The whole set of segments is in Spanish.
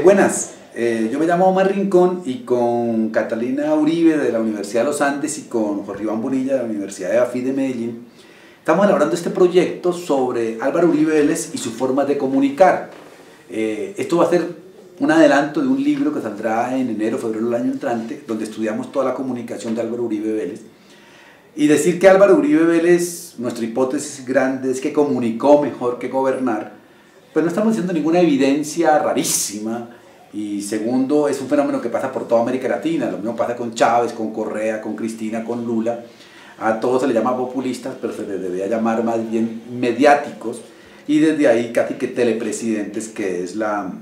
Buenas, yo me llamo Omar Rincón y con Catalina Uribe de la Universidad de los Andes y con Jorge Iván Bonilla de la Universidad de AFI de Medellín estamos elaborando este proyecto sobre Álvaro Uribe Vélez y su forma de comunicar. Esto va a ser un adelanto de un libro que saldrá en enero, febrero del año entrante, donde estudiamos toda la comunicación de Álvaro Uribe Vélez. Y decir que Álvaro Uribe Vélez, nuestra hipótesis grande es que comunicó mejor que gobernar, pues no estamos diciendo ninguna evidencia rarísima. Y segundo, es un fenómeno que pasa por toda América Latina. Lo mismo pasa con Chávez, con Correa, con Cristina, con Lula. A todos se les llama populistas, pero se les debería llamar más bien mediáticos. Y desde ahí casi que telepresidentes, que es la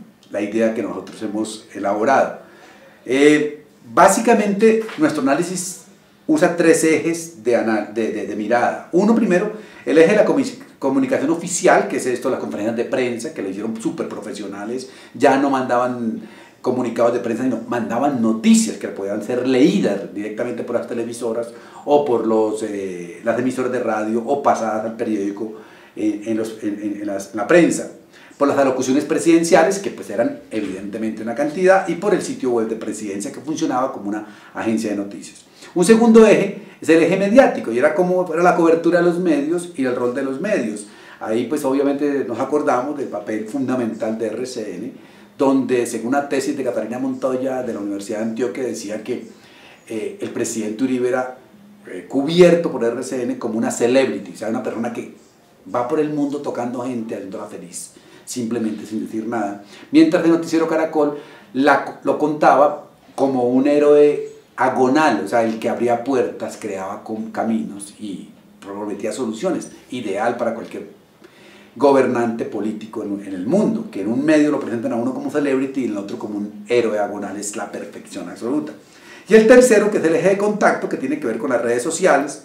idea que nosotros hemos elaborado. Básicamente, nuestro análisis usa tres ejes de mirada. Uno, primero, el eje de la comunicación oficial, que es esto, las conferencias de prensa, que lo hicieron súper profesionales, ya no mandaban comunicados de prensa, sino mandaban noticias que podían ser leídas directamente por las televisoras o por las emisoras de radio o pasadas al periódico en la prensa, por las alocuciones presidenciales, que pues eran evidentemente una cantidad, y por el sitio web de presidencia, que funcionaba como una agencia de noticias. Un segundo eje es el eje mediático, y era como era la cobertura de los medios y el rol de los medios. Ahí pues obviamente nos acordamos del papel fundamental de RCN, donde según una tesis de Catalina Montoya de la Universidad de Antioquia decía que el presidente Uribe era cubierto por RCN como una celebrity, o sea, una persona que va por el mundo tocando gente, haciéndola feliz, simplemente sin decir nada, mientras el noticiero Caracol lo contaba como un héroe agonal, o sea, el que abría puertas, creaba caminos y prometía soluciones, ideal para cualquier gobernante político en el mundo, que en un medio lo presentan a uno como celebrity y en el otro como un héroe agonal, es la perfección absoluta. Y el tercero, que es el eje de contacto, que tiene que ver con las redes sociales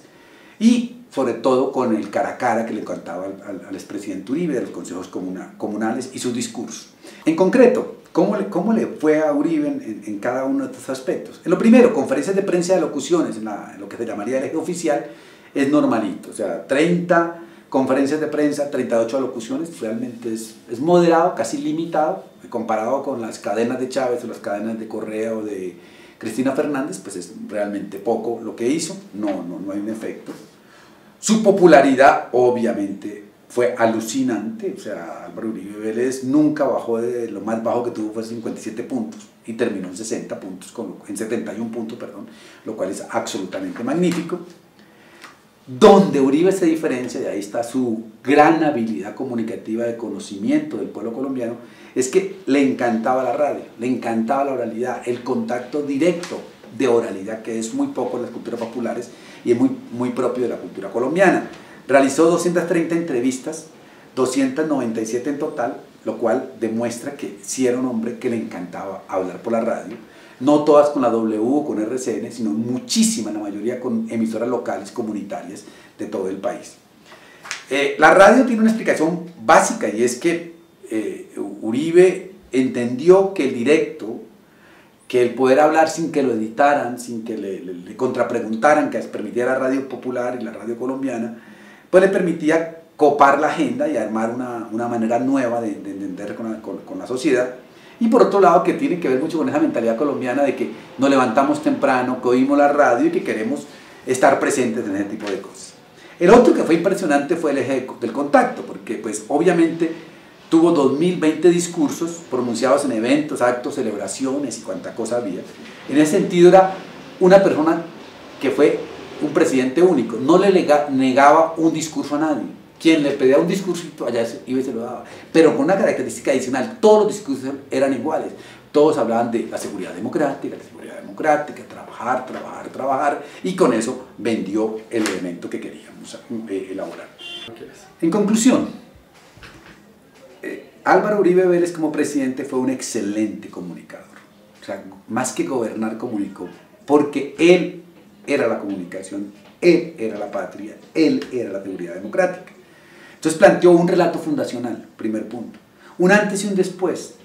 y sobre todo con el cara a cara que le contaba al expresidente Uribe de los consejos comunales y sus discursos. En concreto, ¿cómo le fue a Uribe en cada uno de estos aspectos? En lo primero, conferencias de prensa de alocuciones, en lo que se llamaría el eje oficial, es normalito, o sea, 30 conferencias de prensa, 38 alocuciones, realmente es moderado, casi limitado, comparado con las cadenas de Chávez o las cadenas de Correa o de Cristina Fernández, pues es realmente poco lo que hizo, no hay un efecto. Su popularidad obviamente fue alucinante, o sea, Álvaro Uribe Vélez nunca bajó de lo más bajo que tuvo fue 57 puntos y terminó en 60 puntos, en 71 puntos, perdón, lo cual es absolutamente magnífico. Donde Uribe se diferencia, y ahí está su gran habilidad comunicativa de conocimiento del pueblo colombiano, es que le encantaba la radio, le encantaba la oralidad, el contacto directo de oralidad, que es muy poco en las culturas populares y es muy propio de la cultura colombiana. Realizó 230 entrevistas, 297 en total, lo cual demuestra que sí era un hombre que le encantaba hablar por la radio, no todas con la W o con RCN, sino muchísimas, la mayoría con emisoras locales, comunitarias de todo el país. La radio tiene una explicación básica y es que Uribe entendió que el directo, que el poder hablar sin que lo editaran, sin que le contrapreguntaran, que permitiera la radio popular y la radio colombiana, pues le permitía copar la agenda y armar una manera nueva de entender con la sociedad. Y por otro lado, que tiene que ver mucho con esa mentalidad colombiana de que nos levantamos temprano, que oímos la radio y que queremos estar presentes en ese tipo de cosas. El otro que fue impresionante fue el eje del contacto, porque pues obviamente tuvo 2020 discursos pronunciados en eventos, actos, celebraciones y cuánta cosa había. En ese sentido era una persona que fue un presidente único, no le negaba un discurso a nadie. Quien le pedía un discurso, allá iba y se lo daba. Pero con una característica adicional, todos los discursos eran iguales. Todos hablaban de la seguridad democrática, trabajar, y con eso vendió el elemento que queríamos elaborar. En conclusión, Álvaro Uribe Vélez como presidente fue un excelente comunicador. O sea, más que gobernar, comunicó, porque él era la comunicación, él era la patria, él era la seguridad democrática. Entonces planteó un relato fundacional, primer punto. Un antes y un después.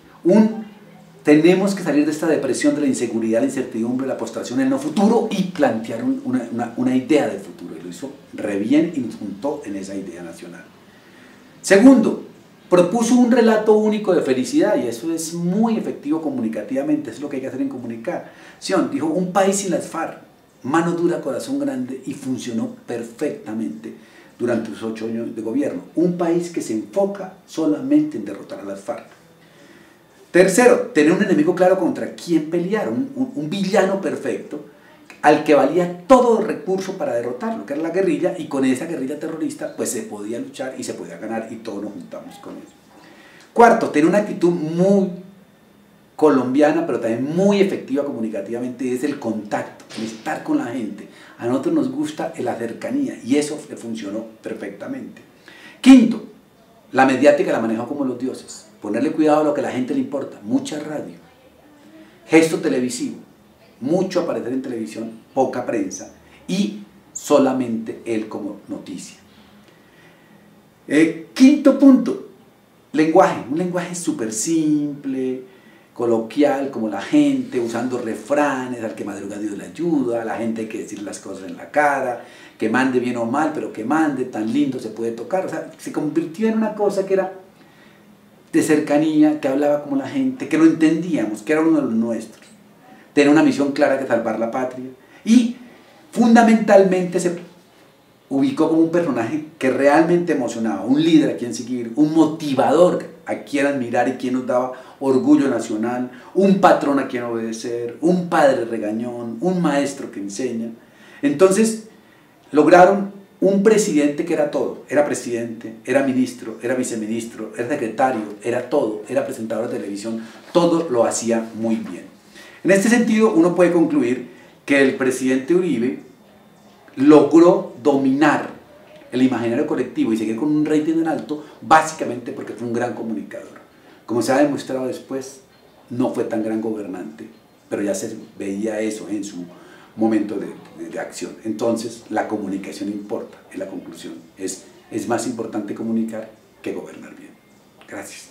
Tenemos que salir de esta depresión de la inseguridad, la incertidumbre, la postración en lo futuro y plantear una idea del futuro. Y lo hizo re bien y nos juntó en esa idea nacional. Segundo, Propuso un relato único de felicidad y eso es muy efectivo comunicativamente, eso es lo que hay que hacer en comunicación. Dijo, un país sin las FARC, mano dura, corazón grande, y funcionó perfectamente durante los 8 años de gobierno. Un país que se enfoca solamente en derrotar a las FARC. Tercero, tener un enemigo claro contra quién pelear, un villano perfecto al que valía todo el recurso para derrotarlo, que era la guerrilla, y con esa guerrilla terrorista pues se podía luchar y se podía ganar, y todos nos juntamos con eso. Cuarto, tener una actitud muy colombiana, pero también muy efectiva comunicativamente, es el contacto, el estar con la gente. A nosotros nos gusta la cercanía, y eso le funcionó perfectamente. Quinto, la mediática la manejó como los dioses. Ponerle cuidado a lo que a la gente le importa, mucha radio, gesto televisivo, mucho aparecer en televisión, poca prensa, y solamente él como noticia. Quinto punto, lenguaje, un lenguaje súper simple, coloquial, como la gente, usando refranes, al que madruga Dios le ayuda, a la gente hay que decir las cosas en la cara, que mande bien o mal, pero que mande, tan lindo se puede tocar. O sea, se convirtió en una cosa que era de cercanía, que hablaba como la gente, que lo entendíamos, que era uno de los nuestros. Tenía una misión clara que salvar la patria, y fundamentalmente se ubicó como un personaje que realmente emocionaba, un líder a quien seguir, un motivador a quien admirar y quien nos daba orgullo nacional, un patrón a quien obedecer, un padre regañón, un maestro que enseña. Entonces lograron un presidente que era todo, era presidente, era ministro, era viceministro, era secretario, era todo, era presentador de televisión, todo lo hacía muy bien. En este sentido, uno puede concluir que el presidente Uribe logró dominar el imaginario colectivo y seguir con un rating en alto, básicamente porque fue un gran comunicador. Como se ha demostrado después, no fue tan gran gobernante, pero ya se veía eso en su momento de acción. Entonces, la comunicación importa, es la conclusión. Es más importante comunicar que gobernar bien. Gracias.